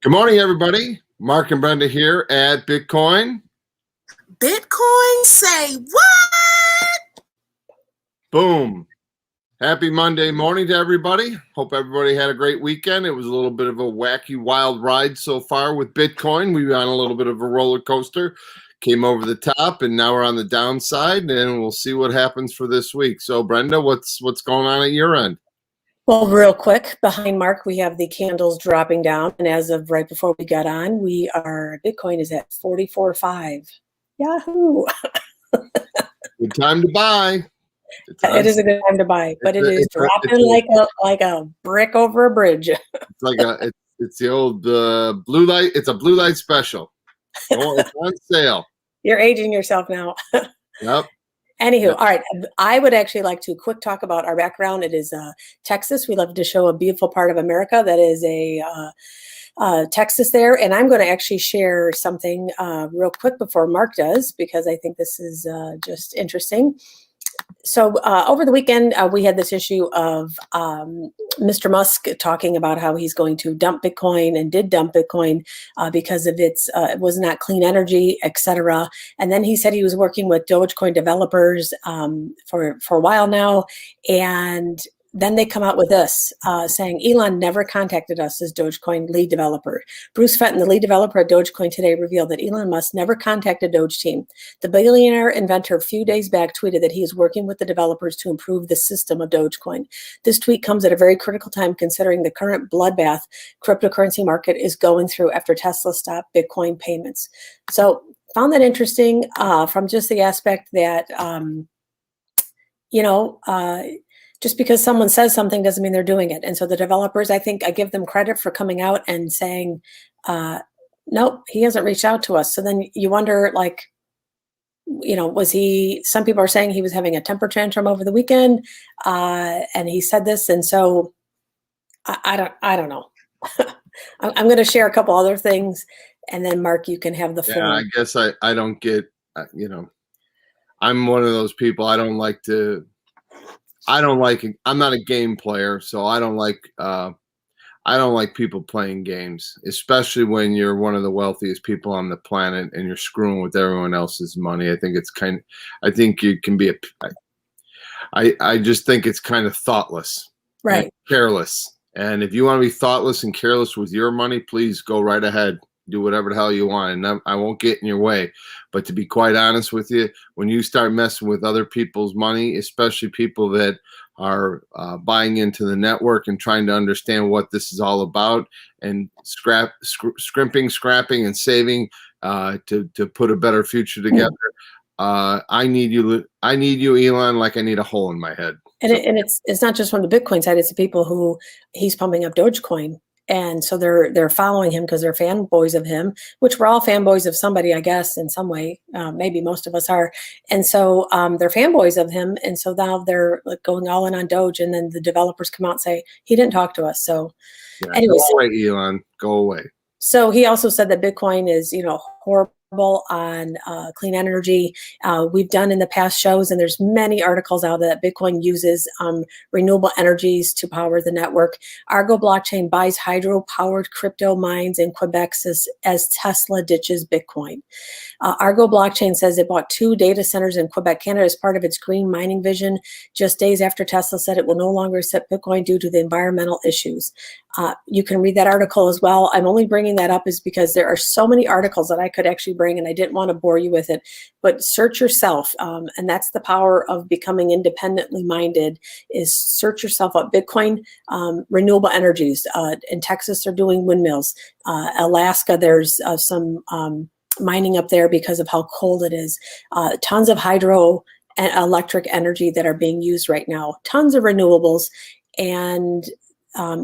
Good morning, everybody. Mark and Brenda here at Bitcoin. Bitcoin say what? Boom. Happy Monday morning to everybody. Hope everybody had a great weekend. It was a little bit of a wacky, wild ride so far with Bitcoin. We were on a little bit of a roller coaster, came over the top, and now we're on the downside, and we'll see what happens for this week. So, Brenda, what's going on at your end? Well, real quick, behind Mark, we have the candles dropping down. And as of right before we got on, Bitcoin is at 44.5. Yahoo! Good time to buy. It is a good time to buy, but it is dropping like a brick over a bridge. It's like it's the old blue light. It's a blue light special. Oh, it's on sale. You're aging yourself now. Yep. Anywho, all right. I would actually like to quick talk about our background. It is Texas. We love to show a beautiful part of America that is Texas there. And I'm going to actually share something real quick before Mark does, because I think this is just interesting. So over the weekend, we had this issue of Mr. Musk talking about how he's going to dump Bitcoin and did dump Bitcoin because of it was not clean energy, etc. And then he said he was working with Dogecoin developers for a while now. And then they come out with this, saying Elon never contacted us as Dogecoin lead developer. Bruce Fenton, the lead developer at Dogecoin today, revealed that Elon Musk never contacted Doge team. The billionaire inventor a few days back tweeted that he is working with the developers to improve the system of Dogecoin. This tweet comes at a very critical time considering the current bloodbath cryptocurrency market is going through after Tesla stopped Bitcoin payments. So found that interesting from just the aspect that, just because someone says something doesn't mean they're doing it. And so the developers, I think I give them credit for coming out and saying, nope, he hasn't reached out to us. So then you wonder, some people are saying he was having a temper tantrum over the weekend and he said this. And so I don't know. I'm going to share a couple other things and then Mark, you can have the floor. Yeah, I guess I don't get, I'm one of those people. I'm not a game player, so I don't like people playing games, especially when you're one of the wealthiest people on the planet and you're screwing with everyone else's money. I think you can be I just think it's kind of thoughtless, right? And careless. And if you want to be thoughtless and careless with your money, please go right ahead. Do whatever the hell you want, and I won't get in your way. But to be quite honest with you, when you start messing with other people's money, especially people that are buying into the network and trying to understand what this is all about, and scrimping, scrapping, and saving to put a better future together, I need you, Elon, like I need a hole in my head. And it's not just from the Bitcoin side; it's the people who he's pumping up Dogecoin. And so they're following him because they're fanboys of him, which we're all fanboys of somebody, I guess, in some way. Maybe most of us are. And so they're fanboys of him. And so now they're going all in on Doge. And then the developers come out and say, he didn't talk to us. So anyways. Go away, Elon. Go away. So he also said that Bitcoin is, horrible on clean energy. We've done in the past shows, and there's many articles out that Bitcoin uses renewable energies to power the network. Argo blockchain buys hydro-powered crypto mines in Quebec as Tesla ditches Bitcoin. Argo blockchain says it bought 2 data centers in Quebec, Canada as part of its green mining vision, just days after Tesla said it will no longer accept Bitcoin due to the environmental issues. You can read that article as well. I'm only bringing that up is because there are so many articles that I could actually bring, and I didn't want to bore you with it, but search yourself. And that's the power of becoming independently minded, is search yourself up. Bitcoin, renewable energies. In Texas, they're doing windmills. Alaska, there's some mining up there because of how cold it is. Tons of hydro and electric energy that are being used right now. Tons of renewables. And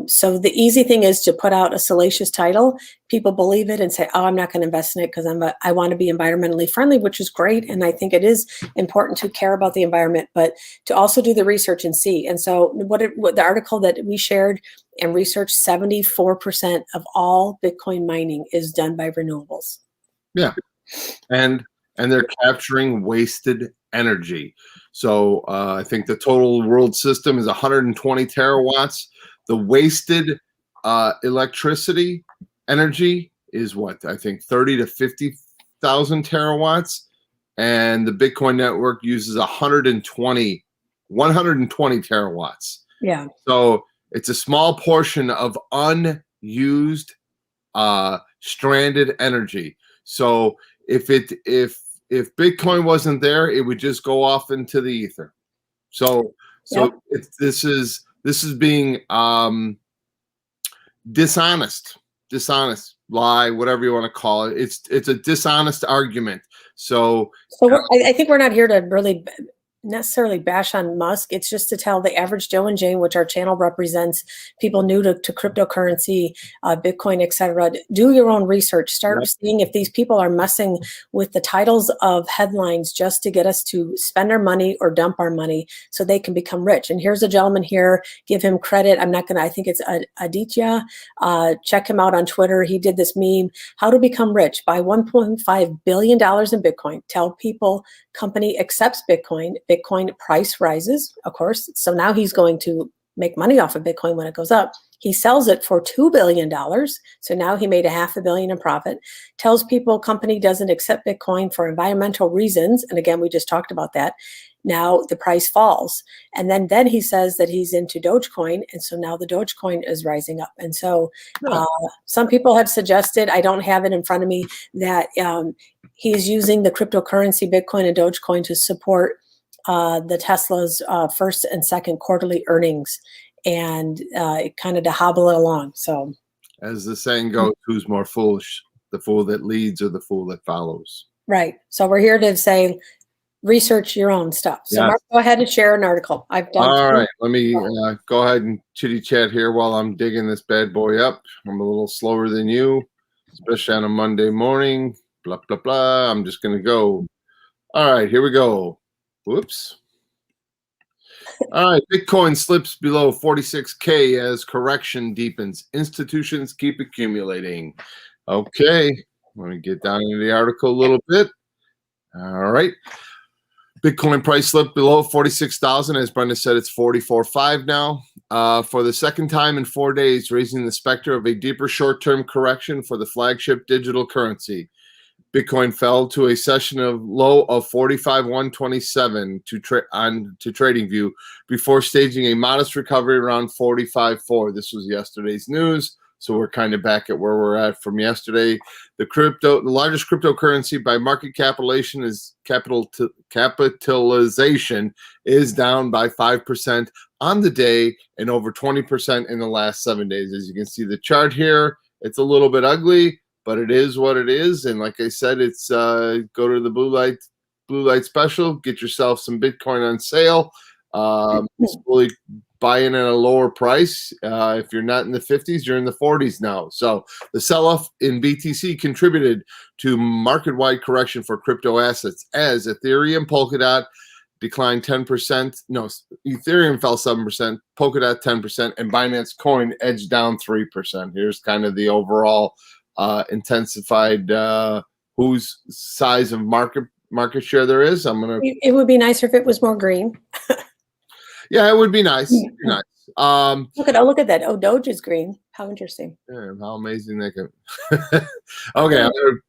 so the easy thing is to put out a salacious title. People believe it and say, oh, I'm not going to invest in it because I want to be environmentally friendly, which is great. And I think it is important to care about the environment, but to also do the research and see. And so what the article that we shared and researched, 74% of all Bitcoin mining is done by renewables. Yeah. And they're capturing wasted energy. So I think the total world system is 120 terawatts. The wasted electricity energy is what I think 30 to 50,000 terawatts, and the Bitcoin network uses 120 terawatts. Yeah. So it's a small portion of unused stranded energy. So if Bitcoin wasn't there, it would just go off into the ether. So this is being dishonest, lie, whatever you want to call it. It's a dishonest argument. So I think we're not here to really necessarily bash on Musk. It's just to tell the average Joe and Jane, which our channel represents, people new to cryptocurrency, Bitcoin, etc. Do your own research. Start seeing if these people are messing with the titles of headlines just to get us to spend our money or dump our money so they can become rich. And here's a gentleman here. Give him credit. I think it's Aditya. Check him out on Twitter. He did this meme, how to become rich, buy $1.5 billion in Bitcoin. Tell people company accepts Bitcoin. Bitcoin price rises, of course. So now he's going to make money off of Bitcoin when it goes up. He sells it for $2 billion. So now he made $500 million in profit. Tells people company doesn't accept Bitcoin for environmental reasons. And again, we just talked about that. Now the price falls. And then he says that he's into Dogecoin. And so now the Dogecoin is rising up. And so some people have suggested, I don't have it in front of me, that he's using the cryptocurrency Bitcoin and Dogecoin to support the Tesla's first and second quarterly earnings, and kind of to hobble it along. So, as the saying goes, who's more foolish, the fool that leads or the fool that follows? Right. So we're here to say, research your own stuff. So Mark, go ahead and share an article. I've done. All right. Let me go ahead and chitty chat here while I'm digging this bad boy up. I'm a little slower than you, especially on a Monday morning. Blah, blah, blah. I'm just going to go. All right, here we go. Whoops. All right, Bitcoin slips below 46K as correction deepens. Institutions keep accumulating. Okay, let me get down into the article a little bit. All right. Bitcoin price slipped below 46,000. As Brenda said, it's 44.5 now. For the second time in 4 days, raising the specter of a deeper short-term correction for the flagship digital currency. Bitcoin fell to a session of low of 45,127 to TradingView before staging a modest recovery around 45.4. This was yesterday's news, so we're kind of back at where we're at from yesterday. The largest cryptocurrency by market capitalization is capitalization is down by 5% on the day and over 20% in the last 7 days. As you can see the chart here, it's a little bit ugly, but it is what it is. And like I said, it's go to the blue light special, get yourself some Bitcoin on sale. Fully buy in at a lower price. If you're not in the 50s, you're in the 40s now. So the sell-off in BTC contributed to market-wide correction for crypto assets as Ethereum, Polkadot declined 10%. No, Ethereum fell 7%, Polkadot 10%, and Binance Coin edged down 3%. Here's kind of the overall intensified whose size of market share there is. It would be nicer if it was more green. Yeah, it would be nice. Nice. Look at that. Oh, Doge is green. How interesting. Yeah, how amazing they can. Okay, I'm gonna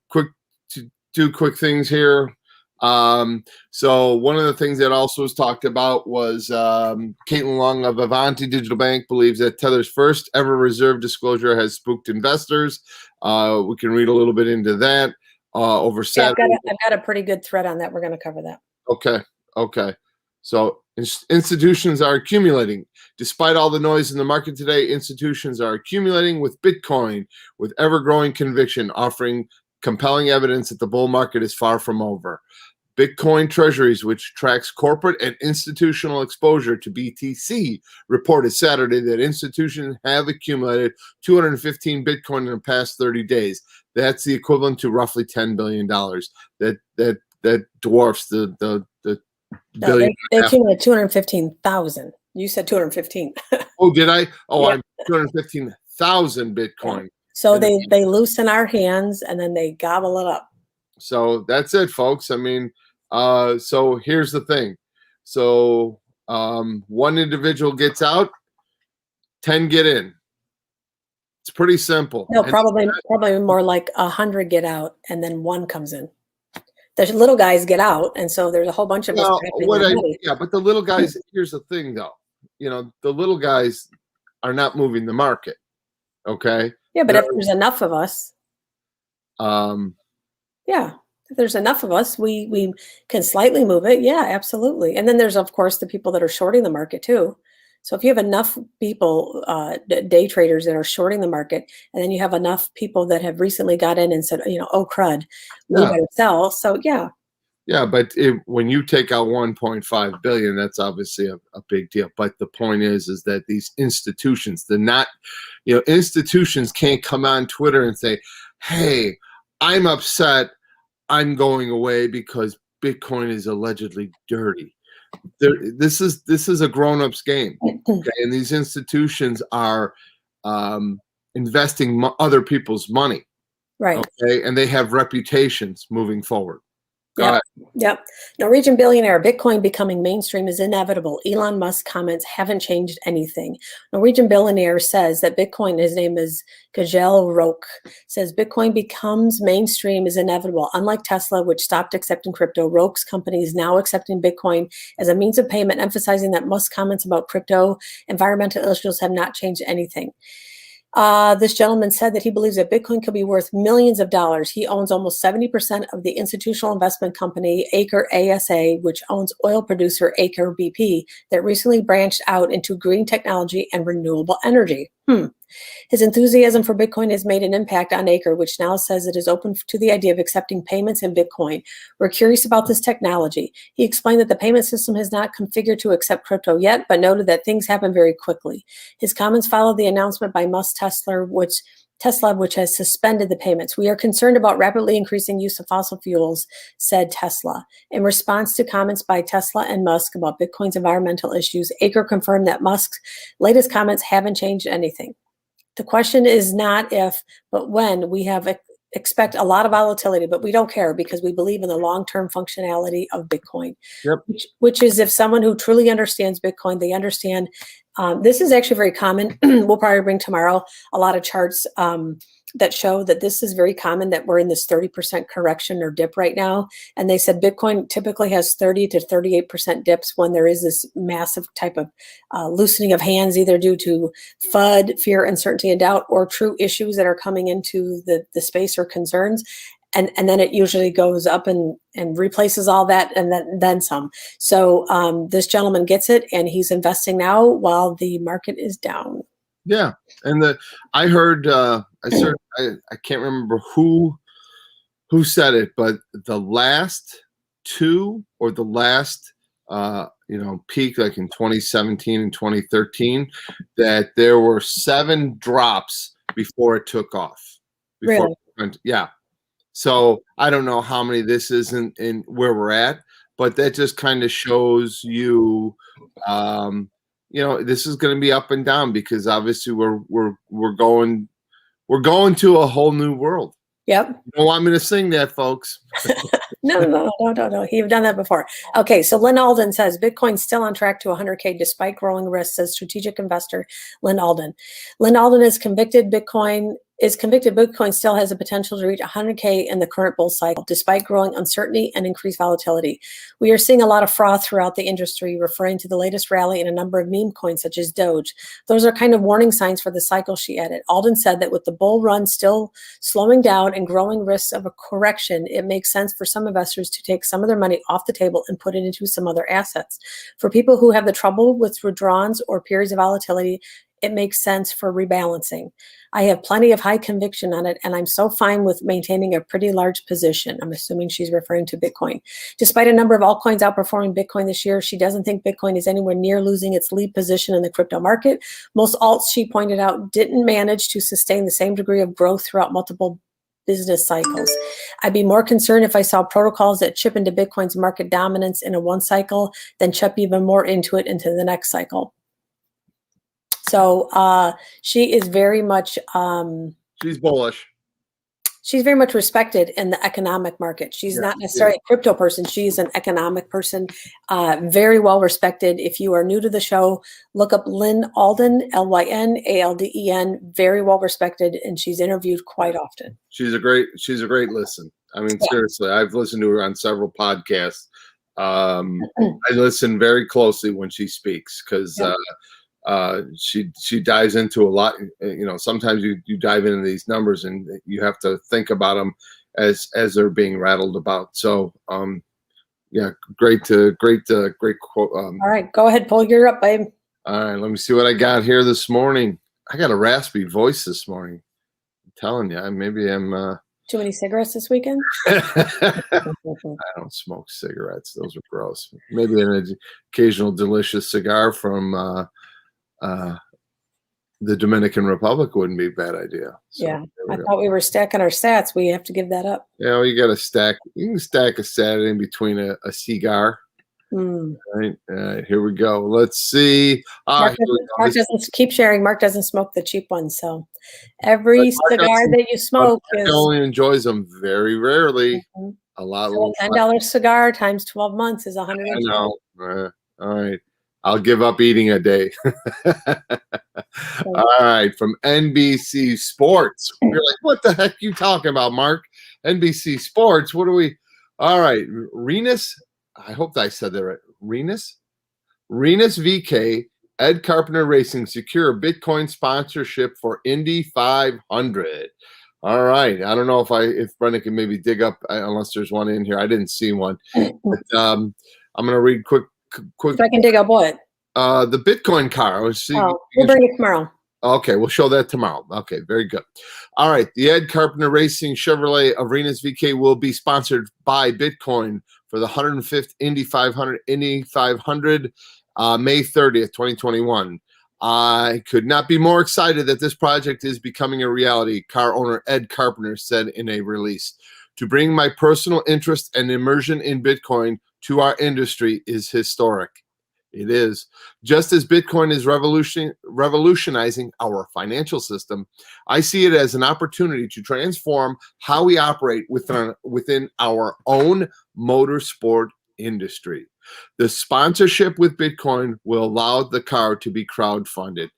do quick things here. So one of the things that also was talked about was Caitlin Long of Avanti Digital Bank believes that Tether's first ever reserve disclosure has spooked investors. We can read a little bit into that over Saturday. I've got a pretty good thread on that. We're going to cover that. Okay. So institutions are accumulating. Despite all the noise in the market today, institutions are accumulating with Bitcoin with ever-growing conviction, offering compelling evidence that the bull market is far from over. Bitcoin Treasuries, which tracks corporate and institutional exposure to BTC, reported Saturday that institutions have accumulated 215 Bitcoin in the past 30 days. That's the equivalent to roughly $10 billion. That dwarfs the billion. They accumulated 215,000. You said 215. Oh, did I? Oh, yeah. I'm 215,000 Bitcoin. So they loosen our hands and then they gobble it up. So that's it, folks. I mean, so here's the thing. So one individual gets out, 10 get in. It's pretty simple. No, And probably more like 100 get out, and then one comes in. The little guys get out, and so there's a whole bunch of us drafting their money. yeah, but the little guys, here's the thing though. The little guys are not moving the market. Okay. Yeah, but if there's enough of us, Um, yeah, if there's enough of us, we can slightly move it. Yeah, absolutely. And then there's of course the people that are shorting the market too. So if you have enough people, day traders that are shorting the market, and then you have enough people that have recently got in and said, oh crud, we Yeah. better sell. So yeah. Yeah, but when you take out 1.5 billion, that's obviously a big deal. But the point is that these institutions, institutions can't come on Twitter and say, "Hey, I'm upset. I'm going away because Bitcoin is allegedly dirty." This is a grown-ups game, okay? And these institutions are investing other people's money, Right. okay? And they have reputations moving forward. Go ahead. Yep. Norwegian billionaire, Bitcoin becoming mainstream is inevitable. Elon Musk comments haven't changed anything. Norwegian billionaire says that Bitcoin, his name is Gajel Roke, says Bitcoin becomes mainstream is inevitable. Unlike Tesla, which stopped accepting crypto, Roke's company is now accepting Bitcoin as a means of payment, emphasizing that Musk's comments about crypto environmental issues have not changed anything. This gentleman said that he believes that Bitcoin could be worth millions of dollars. He owns almost 70% of the institutional investment company Aker ASA, which owns oil producer Aker BP, that recently branched out into green technology and renewable energy. His enthusiasm for Bitcoin has made an impact on Aker, which now says it is open to the idea of accepting payments in Bitcoin. We're curious about this technology. He explained that the payment system has not configured to accept crypto yet, but noted that things happen very quickly. His comments followed the announcement by Musk Tesla, which has suspended the payments. We are concerned about rapidly increasing use of fossil fuels, said Tesla. In response to comments by Tesla and Musk about Bitcoin's environmental issues, Aker confirmed that Musk's latest comments haven't changed anything. The question is not if, but when. We expect a lot of volatility, but we don't care because we believe in the long-term functionality of Bitcoin. Yep. Which is if someone who truly understands Bitcoin, they understand. This is actually very common. We'll probably bring tomorrow a lot of charts that show that this is very common, that we're in this 30% correction or dip right now. And they said Bitcoin typically has 30 to 38% dips when there is this massive type of loosening of hands, either due to FUD, fear, uncertainty, and doubt, or true issues that are coming into the space or concerns. And then it usually goes up and replaces all that and then some. So this gentleman gets it, and he's investing now while the market is down. Yeah, and I heard I can't remember who said it, but the last two or the last peak, like in 2017 and 2013, that there were 7 drops before it took off. Really? Yeah. So I don't know how many this is in where we're at, but that just kind of shows you, this is going to be up and down because obviously we're going to a whole new world. Yep. You don't want me to sing that, folks. No. You've done that before. Okay, so Lynn Alden says Bitcoin's still on track to 100K despite growing risks, says strategic investor Lynn Alden. Lynn Alden is convicted Bitcoin still has the potential to reach 100K in the current bull cycle, despite growing uncertainty and increased volatility. We are seeing a lot of froth throughout the industry, referring to the latest rally in a number of meme coins such as Doge. Those are kind of warning signs for the cycle, she added. Alden said that with the bull run still slowing down and growing risks of a correction, it makes sense for some investors to take some of their money off the table and put it into some other assets. For people who have the trouble with withdrawals or periods of volatility, it makes sense for rebalancing. I have plenty of high conviction on it, and I'm so fine with maintaining a pretty large position. I'm assuming she's referring to Bitcoin. Despite a number of altcoins outperforming Bitcoin this year, she doesn't think Bitcoin is anywhere near losing its lead position in the crypto market. Most alts, she pointed out, didn't manage to sustain the same degree of growth throughout multiple business cycles. I'd be more concerned if I saw protocols that chip into Bitcoin's market dominance in a one cycle than chip even more into it into the next cycle. So she is very much she's bullish. she's very much respected in the economic market. She's not necessarily a crypto person. She's an economic person, very well respected. If you are new to the show, look up Lynn Alden, Lynalden, very well respected, and she's interviewed quite often. She's a great listen. I mean, seriously, I've listened to her on several podcasts. I listen very closely when she speaks because she dives into a lot. You know, sometimes you dive into these numbers and you have to think about them as they're being rattled about. So great quote. All right, go ahead, pull your up, babe. All right, let me see what I got here this morning. I got a raspy voice this morning. I'm telling you, maybe I'm too many cigarettes this weekend. I don't smoke cigarettes; those are gross. Maybe an occasional delicious cigar from the Dominican Republic wouldn't be a bad idea. So, I thought we were stacking our stats. We have to give that up. Yeah, well, you got to stack. You can stack a stat in between a cigar. All right, here we go. Let's see. Mark doesn't keep sharing. Mark doesn't smoke the cheap ones, so every cigar that you smoke only enjoys them very rarely. A lot. So a $10 cigar times 12 months is $100. I know. All right, I'll give up eating a day. All right, from NBC Sports. You're like, what the heck you talking about, Mark? NBC Sports. What are we? All right, Renus. I hope I said that right. Renus VK, Ed Carpenter Racing secure Bitcoin sponsorship for Indy 500. All right. I don't know if Brendan can maybe dig up, unless there's one in here. I didn't see one. But, I'm going to read quick. If I can dig up what? The Bitcoin car. We'll bring it tomorrow. Okay, we'll show that tomorrow. Okay, very good. All right, the Ed Carpenter Racing Chevrolet Arenas VK will be sponsored by Bitcoin for the 105th Indy 500, May 30th, 2021. I could not be more excited that this project is becoming a reality, car owner Ed Carpenter said in a release. To bring my personal interest and immersion in Bitcoin to our industry is historic. It is. Just as Bitcoin is revolutionizing our financial system, I see it as an opportunity to transform how we operate within our own motorsport industry. The sponsorship with Bitcoin will allow the car to be crowdfunded.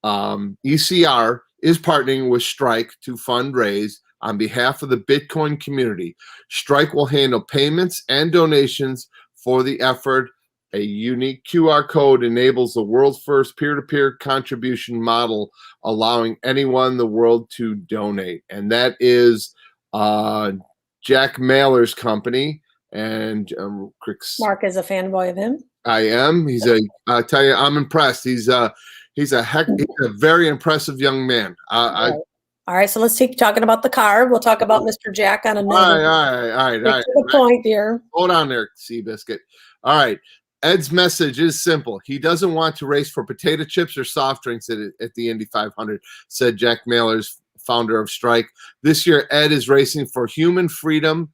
ECR is partnering with Strike to fundraise on behalf of the Bitcoin community. Strike will handle payments and donations for the effort. A unique QR code enables the world's first peer-to-peer contribution model, allowing anyone in the world to donate. And that is Jack Mailer's company. And Mark is a fanboy of him. I am. I tell you, I'm impressed. He's a very impressive young man. All right, so let's keep talking about the car. We'll talk about Mr. Jack on another. All right. To the point, dear. Hold on there, Seabiscuit. All right. Ed's message is simple. He doesn't want to race for potato chips or soft drinks at the Indy 500, said Jack Mailer's founder of Strike. This year, Ed is racing for human freedom,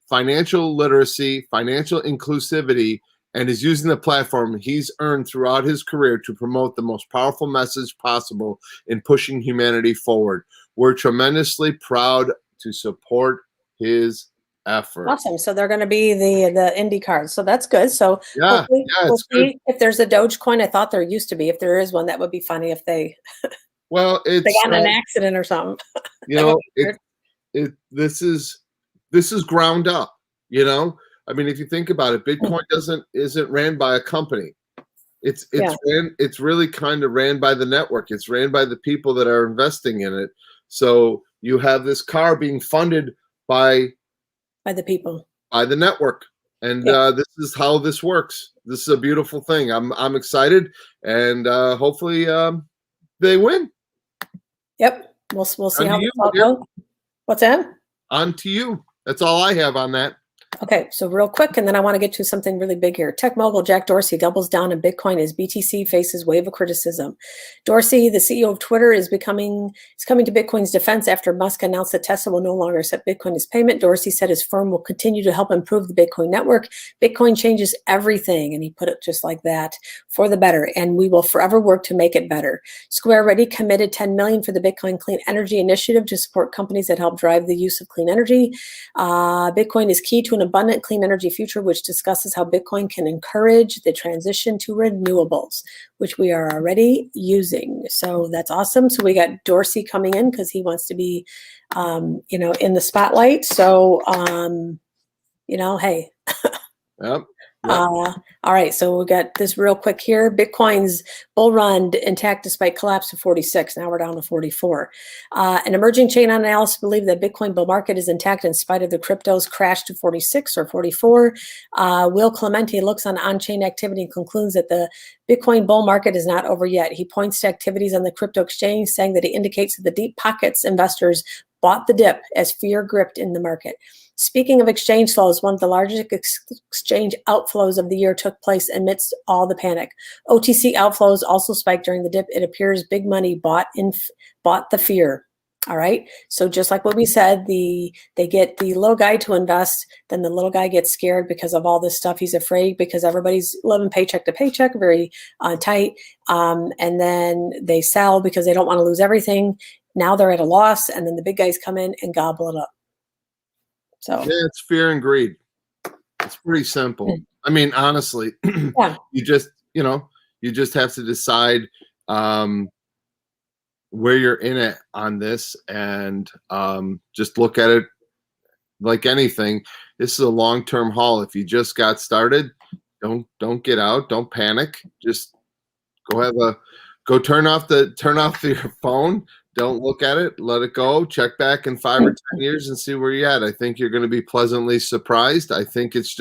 financial literacy, financial inclusivity, and is using the platform he's earned throughout his career to promote the most powerful message possible in pushing humanity forward. We're tremendously proud to support his effort. Awesome. So they're going to be the Indy cars. So that's good. So we'll see if there's a Doge coin. I thought there used to be. If there is one, that would be funny if they they got in an accident or something. You know, this is ground up. You know, I mean, if you think about it, Bitcoin isn't ran by a company. It's really kind of ran by the network. It's ran by the people that are investing in it. So you have this car being funded by the people, by the network, and this is how this works. This is a beautiful thing. I'm excited, and hopefully they win. Yep, we'll see how this all goes. What's that? On to you. That's all I have on that. Okay, so real quick, and then I want to get to something really big here. Tech mogul Jack Dorsey doubles down on Bitcoin as BTC faces wave of criticism. Dorsey, the CEO of Twitter, is coming to Bitcoin's defense after Musk announced that Tesla will no longer accept Bitcoin as payment. Dorsey said his firm will continue to help improve the Bitcoin network. Bitcoin changes everything, and he put it just like that, for the better, and we will forever work to make it better. Square already committed $10 million for the Bitcoin Clean Energy Initiative to support companies that help drive the use of clean energy. Bitcoin is key to an abundant clean energy future, which discusses how Bitcoin can encourage the transition to renewables, which we are already using. So that's awesome. So we got Dorsey coming in because he wants to be, in the spotlight. So, hey. Yep. Yep. All right, so we got this real quick here. Bitcoin's bull run intact despite collapse to 46. Now we're down to 44. An emerging chain analysts believe that Bitcoin bull market is intact in spite of the crypto's crash to 46 or 44. Will Clemente looks on on-chain activity and concludes that the Bitcoin bull market is not over yet. He points to activities on the crypto exchange, saying that he indicates that the deep pockets investors bought the dip as fear gripped in the market. Speaking of exchange flows, one of the largest exchange outflows of the year took place amidst all the panic. OTC outflows also spiked during the dip. It appears big money bought the fear. All right. So just like what we said, they get the little guy to invest, then the little guy gets scared because of all this stuff. He's afraid because everybody's living paycheck to paycheck, very tight. And then they sell because they don't want to lose everything. Now they're at a loss, and then the big guys come in and gobble it up. So yeah, it's fear and greed. It's pretty simple. I mean, honestly, yeah. you just have to decide where you're in it on this, and just look at it like anything. This is a long-term haul. If you just got started, don't get out. Don't panic. Just go turn off your phone. Don't look at it. Let it go. Check back in 5 or 10 years and see where you're at. I think you're going to be pleasantly surprised. I think it's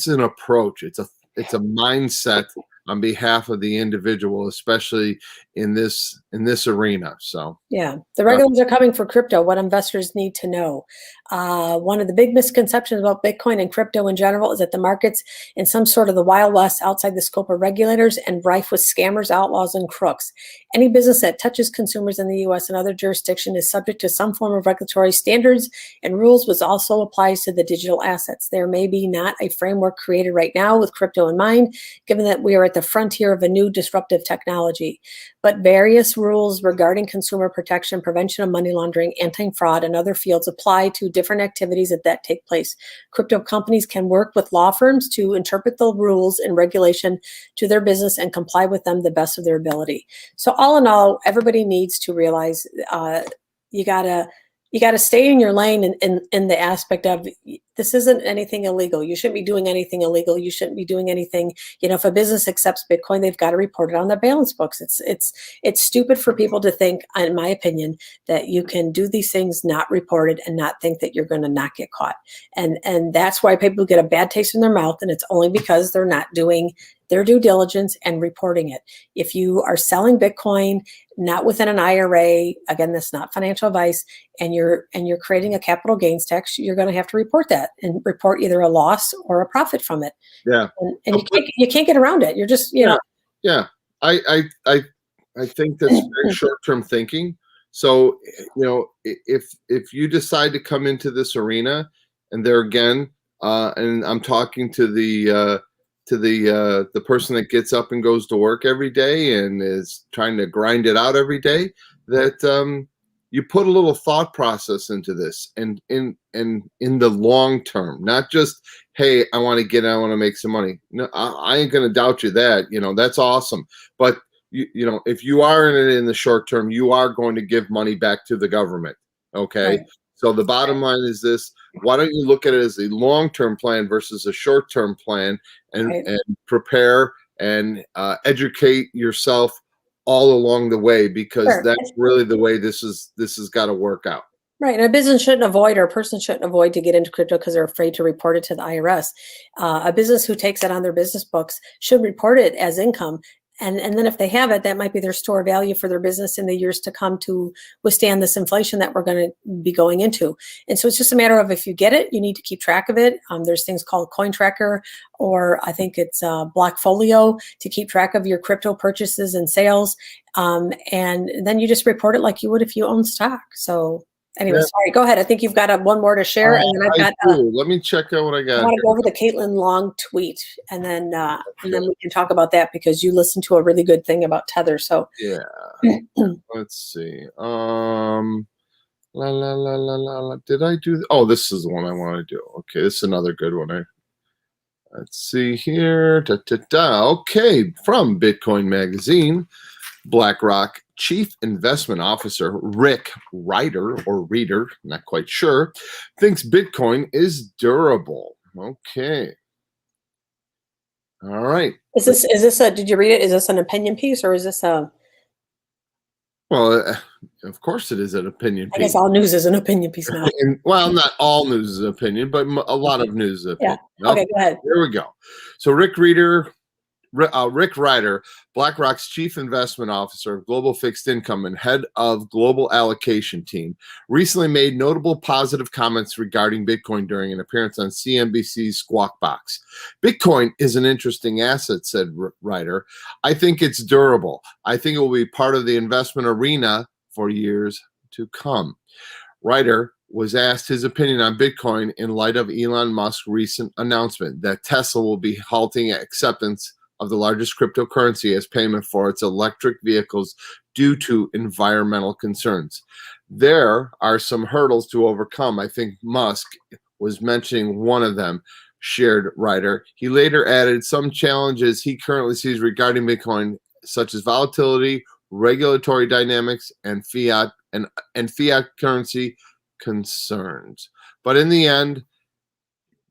an approach. It's a mindset on behalf of the individual, especially in this arena. So yeah, the regulars are coming for crypto. What investors need to know. One of the big misconceptions about Bitcoin and crypto in general is that the market's in some sort of the Wild West outside the scope of regulators and rife with scammers, outlaws, and crooks. Any business that touches consumers in the U.S. and other jurisdictions is subject to some form of regulatory standards and rules, which also applies to the digital assets. There may be not a framework created right now with crypto in mind, given that we are at the frontier of a new disruptive technology. But various rules regarding consumer protection, prevention of money laundering, anti-fraud, and other fields apply to different activities that take place. Crypto companies can work with law firms to interpret the rules and regulation to their business and comply with them the best of their ability. So all in all, everybody needs to realize you gotta stay in your lane in the aspect of this isn't anything illegal. You shouldn't be doing anything illegal. You shouldn't be doing anything. If a business accepts Bitcoin, they've got to report it on their balance books. It's stupid for people to think, in my opinion, that you can do these things not reported and not think that you're going to not get caught. And that's why people get a bad taste in their mouth, and it's only because they're not doing their due diligence and reporting it. If you are selling Bitcoin not within an IRA, again, that's not financial advice, and you're creating a capital gains tax, you're going to have to report that and report either a loss or a profit from it. Yeah, and you can't get around it. You're just Yeah. I think that's very short-term thinking. So if you decide to come into this arena, and there again, and I'm talking to the person that gets up and goes to work every day and is trying to grind it out every day, that you put a little thought process into this, and in the long term, not just, hey, I want to make some money. No, I ain't going to doubt you that, that's awesome. But if you are in it in the short term, you are going to give money back to the government. Okay. Right. So the bottom line is this: why don't you look at it as a long-term plan versus a short-term plan, and prepare and educate yourself all along the way, because that's really the way this has got to work out. Right. And a business shouldn't avoid, or a person shouldn't avoid to get into crypto because they're afraid to report it to the IRS. A business who takes it on their business books should report it as income And then if they have it, that might be their store value for their business in the years to come to withstand this inflation that we're going to be going into. And so it's just a matter of, if you get it, you need to keep track of it. There's things called Coin Tracker, or I think it's Blockfolio, to keep track of your crypto purchases and sales. And then you just report it like you would if you own stock. So anyway, Yeah. sorry, go ahead. I think you've got one more to share. And then I've got, let me check out what I got. I want to go over the Caitlin Long tweet, and then we can talk about that, because you listened to a really good thing about Tether. So yeah, let's see. Did I do? Oh, this is the one I want to do. Okay, this is another good one. Let's see here. Okay, from Bitcoin Magazine, BlackRock Chief Investment Officer Rick Ryder, or Reader, not quite sure, thinks Bitcoin is durable. Okay. All right. is this did you read it? Is this an opinion piece, or is this a? Well, of course it is an opinion piece. I guess all news is an opinion piece now. Well, not all news is an opinion, but a lot of news is opinion. Yeah. Okay, go ahead. Here we go. So Rick Ryder, BlackRock's Chief Investment Officer of Global Fixed Income and head of Global Allocation Team, recently made notable positive comments regarding Bitcoin during an appearance on CNBC's Squawk Box. Bitcoin is an interesting asset, said Ryder. I think it's durable. I think it will be part of the investment arena for years to come. Ryder was asked his opinion on Bitcoin in light of Elon Musk's recent announcement that Tesla will be halting acceptance of the largest cryptocurrency as payment for its electric vehicles due to environmental concerns. There are some hurdles to overcome. I think Musk was mentioning one of them, shared Ryder. He later added some challenges he currently sees regarding Bitcoin, such as volatility, regulatory dynamics, and fiat currency concerns. But in the end,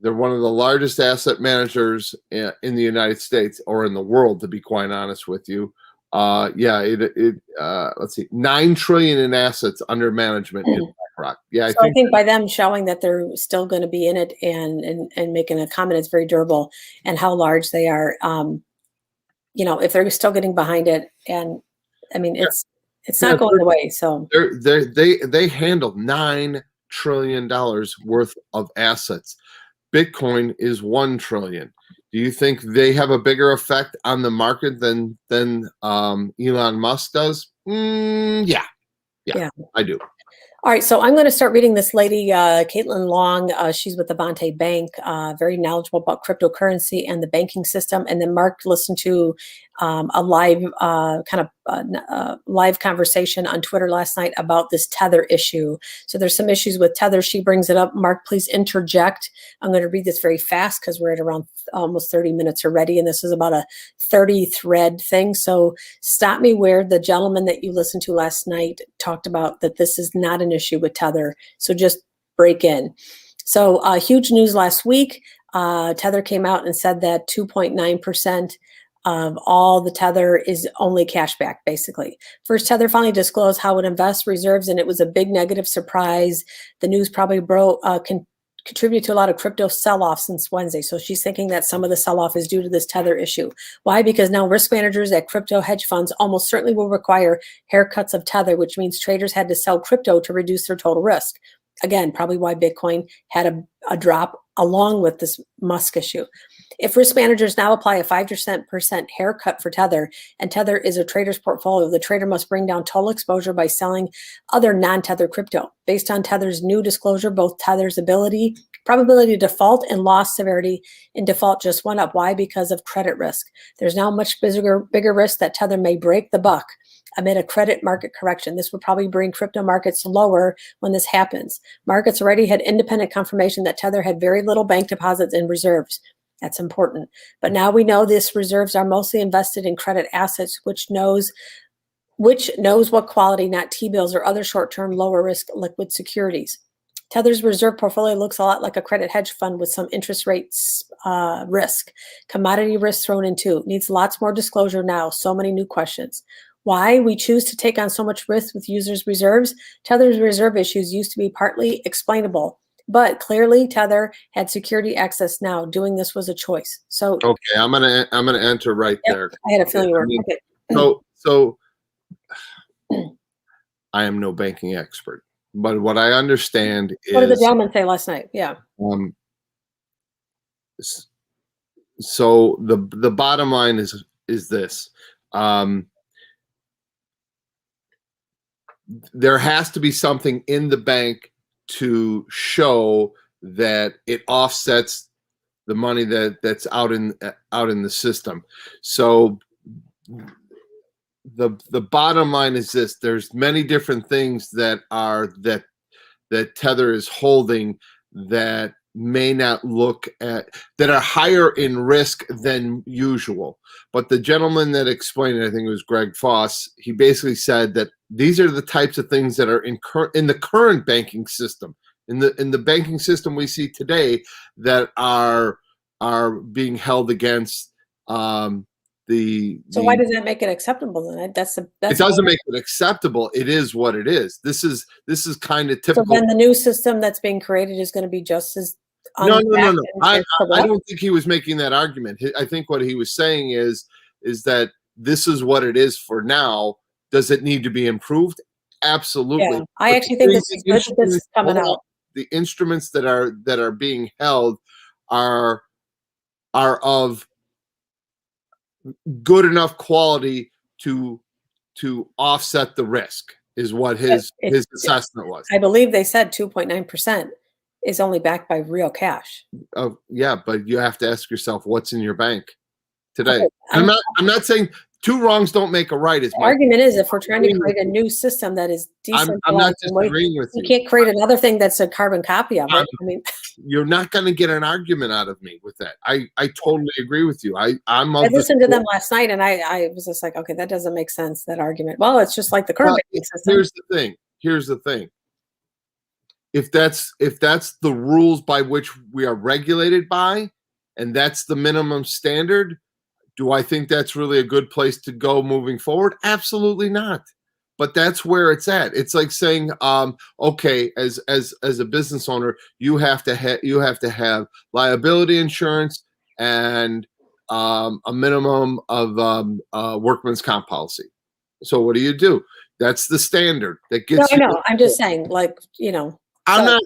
they're one of the largest asset managers in the United States, or in the world, to be quite honest with you. Let's see, $9 trillion in assets under management in BlackRock. Yeah, I think by them showing that they're still going to be in it and making a comment, it's very durable, and how large they are. If they're still getting behind it, and I mean, it's not going away. So they handle $9 trillion worth of assets. Bitcoin is $1 trillion. Do you think they have a bigger effect on the market than Elon Musk does? Yeah, I do. All right, so I'm going to start reading this lady, Caitlin Long. She's with the Avante Bank, very knowledgeable about cryptocurrency and the banking system. And then Mark listened to a live live conversation on Twitter last night about this Tether issue. So there's some issues with Tether. She brings it up. Mark, please interject. I'm going to read this very fast because we're at around almost 30 minutes already, and this is about a 30-thread thing. So stop me where the gentleman that you listened to last night talked about that this is not an issue with Tether. So just break in. So huge news last week. Tether came out and said that 2.9% of all the Tether is only cashback, basically. First, Tether finally disclosed how it invests reserves, and it was a big negative surprise. The news probably contributed to a lot of crypto sell-off since Wednesday. So she's thinking that some of the sell-off is due to this Tether issue. Why? Because now risk managers at crypto hedge funds almost certainly will require haircuts of Tether, which means traders had to sell crypto to reduce their total risk. Again, probably why Bitcoin had a drop along with this Musk issue. If risk managers now apply a 5% haircut for Tether, and Tether is a trader's portfolio, the trader must bring down total exposure by selling other non-Tether crypto. Based on Tether's new disclosure, both Tether's probability to default and loss severity in default just went up. Why? Because of credit risk. There's now much bigger risk that Tether may break the buck amid a credit market correction. This would probably bring crypto markets lower when this happens. Markets already had independent confirmation that Tether had very little bank deposits and reserves. That's important. But now we know these reserves are mostly invested in credit assets, which knows what quality, not T-bills or other short-term, lower-risk liquid securities. Tether's reserve portfolio looks a lot like a credit hedge fund with some interest rates risk. Commodity risk thrown in too. Needs lots more disclosure now. So many new questions. Why we choose to take on so much risk with users' reserves? Tether's reserve issues used to be partly explainable. But clearly Tether had security access now. Doing this was a choice. So Okay, I'm gonna enter right there. I had a feeling you were. mean, Okay. So I am no banking expert, but what I understand What did the is, gentleman say last night? Yeah. So the bottom line is this. There has to be something in the bank to show that it offsets the money that's out in the system. So the bottom line is this: there's many different things that Tether is holding that may not look at, that are higher in risk than usual. But the gentleman that explained it, I think it was Greg Foss, he basically said that these are the types of things that are in the current banking system, in the banking system we see today, that are being held against So why does that make it acceptable then? That's it doesn't make it acceptable. It is what it is. This is kind of typical. So then the new system that's being created is going to be just as No. I don't think he was making that argument. I think what he was saying is that this is what it is for now. Does it need to be improved? Absolutely. Yeah, I actually think this is good that this is coming out. The instruments that are being held are of good enough quality to offset the risk, is what his assessment was. I believe they said 2.9% is only backed by real cash. Yeah, but you have to ask yourself what's in your bank today. Okay, I'm not saying two wrongs don't make a right. The argument is, if we're trying to create a new system that is decentralized, I'm not disagreeing with you. You can't create another thing that's a carbon copy of it. I mean, you're not going to get an argument out of me with that. I totally agree with you. I listened to them last night, and I was just like, okay, that doesn't make sense, that argument. Well, it's just like the current banking system. Here's the thing. If that's the rules by which we are regulated by, and that's the minimum standard, do I think that's really a good place to go moving forward? Absolutely not. But that's where it's at. It's like saying, okay, as a business owner, you have to have liability insurance and a minimum of workman's comp policy. So what do? That's the standard that gets. No, I know. I'm just saying, like, you know. I'm not.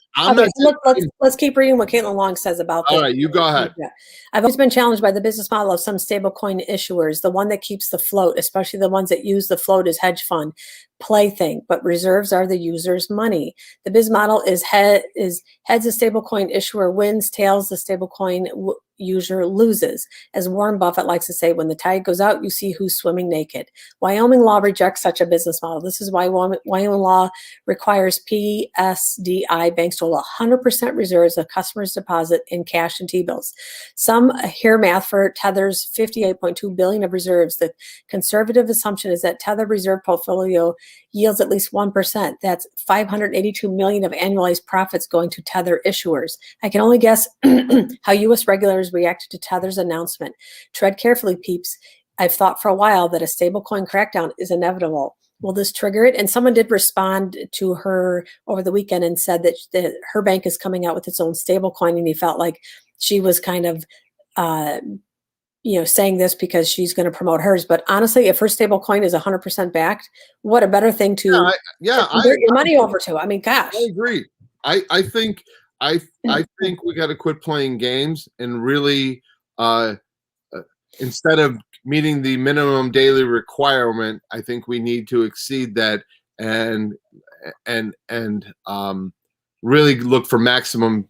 Let's keep reading what Caitlin Long says about this. All right, you go ahead. Yeah. I've always been challenged by the business model of some stablecoin issuers, the one that keeps the float, especially the ones that use the float as hedge fund plaything, but reserves are the user's money. The biz model is heads the stablecoin issuer wins, tails the stablecoin user loses. As Warren Buffett likes to say, when the tide goes out, you see who's swimming naked. Wyoming law rejects such a business model. This is why Wyoming law requires PSDI banks to hold 100% reserves of customers' deposit in cash and T-bills. Some hear math for Tether's $58.2 billion of reserves. The conservative assumption is that Tether reserve portfolio yields at least 1%. That's $582 million of annualized profits going to Tether issuers. I can only guess how U.S. regulators reacted to Tether's announcement. Tread carefully, peeps. I've thought for a while that a stablecoin crackdown is inevitable. Will this trigger it? And someone did respond to her over the weekend and said that her bank is coming out with its own stablecoin, and he felt like she was kind of saying this because she's going to promote hers. But honestly, if her stable coin is 100% backed, what a better thing to convert your money over to. I mean, gosh. I agree. I think we got to quit playing games and really, instead of meeting the minimum daily requirement, I think we need to exceed that and really look for maximum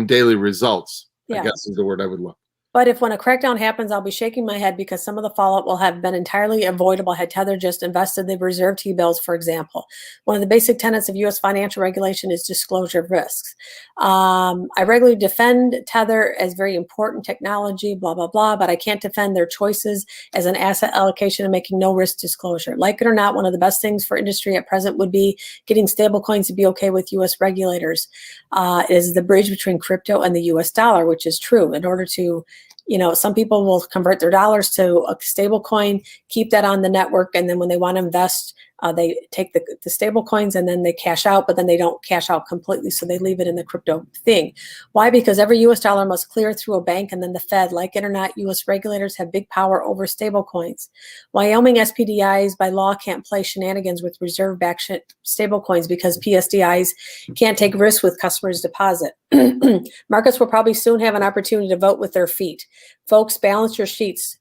daily results. Yeah. I guess is the word I would look. But if when a crackdown happens, I'll be shaking my head because some of the fallout will have been entirely avoidable had Tether just invested the reserve T-bills, for example. One of the basic tenets of U.S. financial regulation is disclosure of risks. I regularly defend Tether as very important technology, blah, blah, blah, but I can't defend their choices as an asset allocation and making no risk disclosure. Like it or not, one of the best things for industry at present would be getting stablecoins to be okay with U.S. regulators. Is the bridge between crypto and the U.S. dollar, which is true. In order to some people will convert their dollars to a stable coin, keep that on the network, and then when they want to invest They take the stable coins and then they cash out, but then they don't cash out completely. So they leave it in the crypto thing. Why? Because every US dollar must clear through a bank, and then the Fed, like it or not, US regulators have big power over stable coins. Wyoming SPDIs by law can't play shenanigans with reserve-backed stable coins because PSDIs can't take risks with customers' deposit. Markets will probably soon have an opportunity to vote with their feet. Folks, balance your sheets.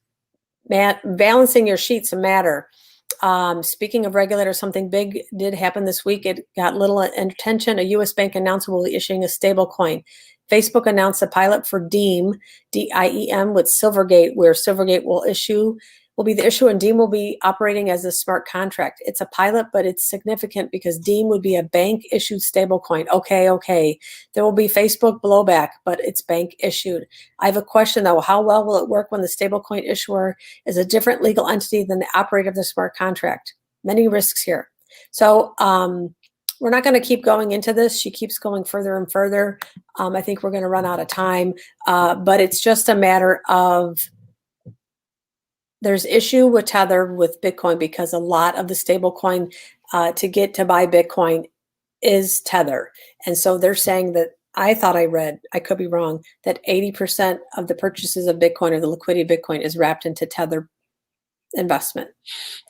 Balancing your sheets matter. Speaking of regulators, something big did happen this week. It got little attention. A U.S. bank announced it will be issuing a stable coin. Facebook announced a pilot for Diem, D-I-E-M, with Silvergate, where Silvergate will be the issuer, and Diem will be operating as a smart contract. It's a pilot, but it's significant because Diem would be a bank-issued stablecoin. Okay. There will be Facebook blowback, but it's bank-issued. I have a question, though. How well will it work when the stablecoin issuer is a different legal entity than the operator of the smart contract? Many risks here. So we're not going to keep going into this. She keeps going further and further. I think we're going to run out of time, but it's just a matter of there's issue with Tether with Bitcoin because a lot of the stable coin to buy Bitcoin is Tether. And so they're saying that, I thought I read, I could be wrong, that 80% of the purchases of Bitcoin or the liquidity of Bitcoin is wrapped into Tether investment.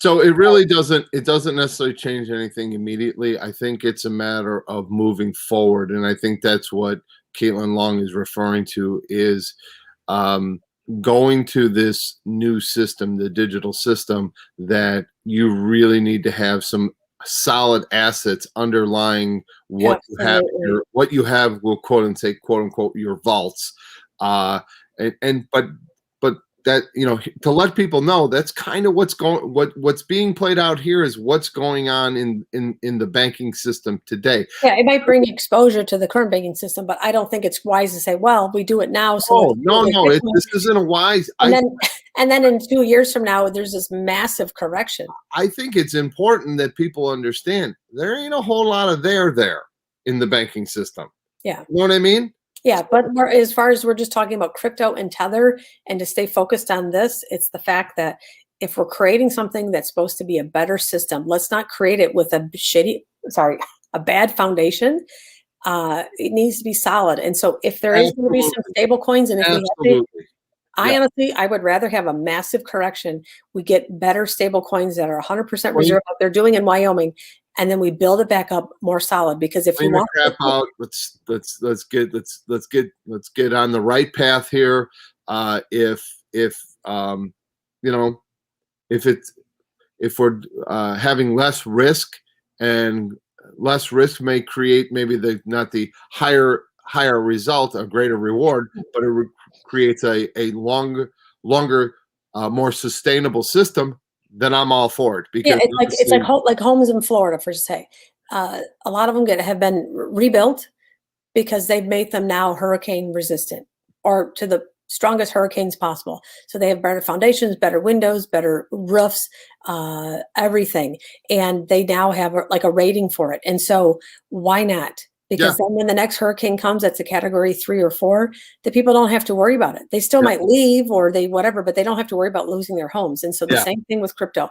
So it really doesn't necessarily change anything immediately. I think it's a matter of moving forward. And I think that's what Caitlin Long is referring to is going to this new system, the digital system, that you really need to have some solid assets underlying what you have will quote unquote your vaults. But that, to let people know, that's kind of what's being played out here is what's going on in the banking system today. Yeah, it might bring exposure to the current banking system, but I don't think it's wise to say, well, we do it now. So no, this isn't a wise. And then in 2 years from now, there's this massive correction. I think it's important that people understand there ain't a whole lot of there in the banking system. Yeah. You know what I mean? Yeah, but as far as we're just talking about crypto and Tether, and to stay focused on this, it's the fact that if we're creating something that's supposed to be a better system, let's not create it with a bad foundation. It needs to be solid. And so if there is going to be some stable coins, and if we have to, honestly, I would rather have a massive correction. We get better stable coins that are 100% reserve, like they're doing in Wyoming, and then we build it back up more solid. Because if we want crap out, let's get on the right path here. If we're having less risk, and less risk may create maybe not the higher result, a greater reward, but it creates a longer, more sustainable system, then I'm all for it. Because it's like homes in Florida, for say, a lot of them have been rebuilt because they've made them now hurricane resistant, or to the strongest hurricanes possible. So they have better foundations, better windows, better roofs, everything, and they now have a rating for it. And so why not? Because then when the next hurricane comes, that's a category 3 or 4, the people don't have to worry about it. They still might leave or whatever, but they don't have to worry about losing their homes. And so the same thing with crypto.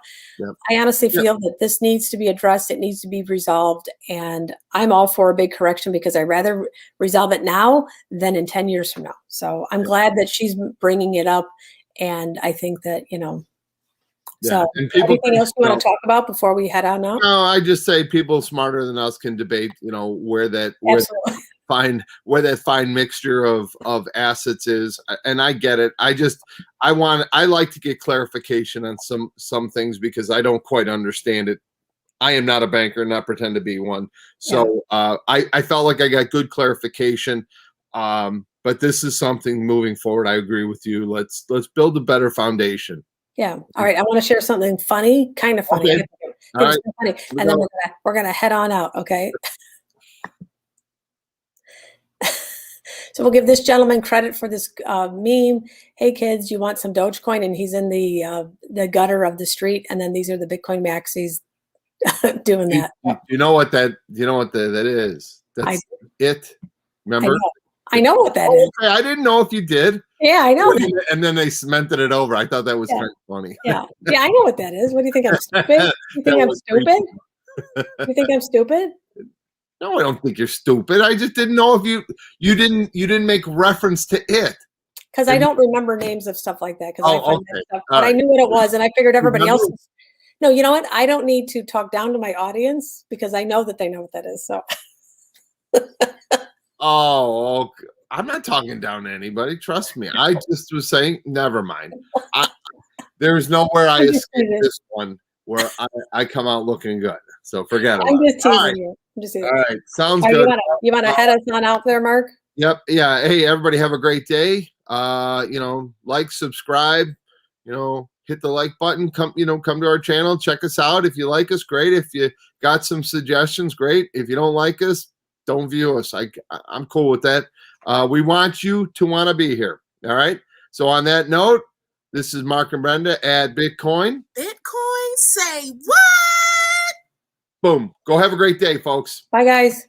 I honestly feel that this needs to be addressed. It needs to be resolved. And I'm all for a big correction because I'd rather resolve it now than in 10 years from now. So I'm glad that she's bringing it up. And I think that, So anything else you want to talk about before we head out now? No, I just say people smarter than us can debate, where that fine mixture of assets is. And I get it. I like to get clarification on some things because I don't quite understand it. I am not a banker, not pretend to be one. So I felt like I got good clarification. But this is something moving forward. I agree with you. Let's build a better foundation. Yeah. All right. I want to share something funny, kind of funny. Okay. All right. Funny. And then we're gonna head on out. Okay. So we'll give this gentleman credit for this meme. Hey kids, you want some Dogecoin? And he's in the gutter of the street. And then these are the Bitcoin maxis doing that. You know what that is? That's it. Remember? I know what that is. Okay, I didn't know if you did. Yeah, I know that. And then they cemented it over. I thought that was Yeah. kind of funny. Yeah, I know what that is. What do you think? I'm stupid? You think I'm stupid? You think I'm stupid? No, I don't think you're stupid. I just didn't know if you didn't make reference to it. Because I don't remember names of stuff like that. Because I find that stuff, but All I knew what it was, and I figured everybody Remember? else. No, you know what? I don't need to talk down to my audience because I know that they know what that is. So. Oh, okay. I'm not talking down to anybody. Trust me. I just was saying, never mind. There's nowhere I escape this one where I come out looking good. So forget about it. I'm just teasing you. I'm just teasing. All right. Sounds good. You want to head us on out there, Mark? Yep. Yeah. Hey, everybody, have a great day. Like, subscribe, hit the like button. Come to our channel. Check us out. If you like us, great. If you got some suggestions, great. If you don't like us, don't view us. I'm cool with that. We want you to want to be here. All right. So on that note, this is Mark and Brenda at Bitcoin. Bitcoin say what? Boom. Go have a great day, folks. Bye, guys.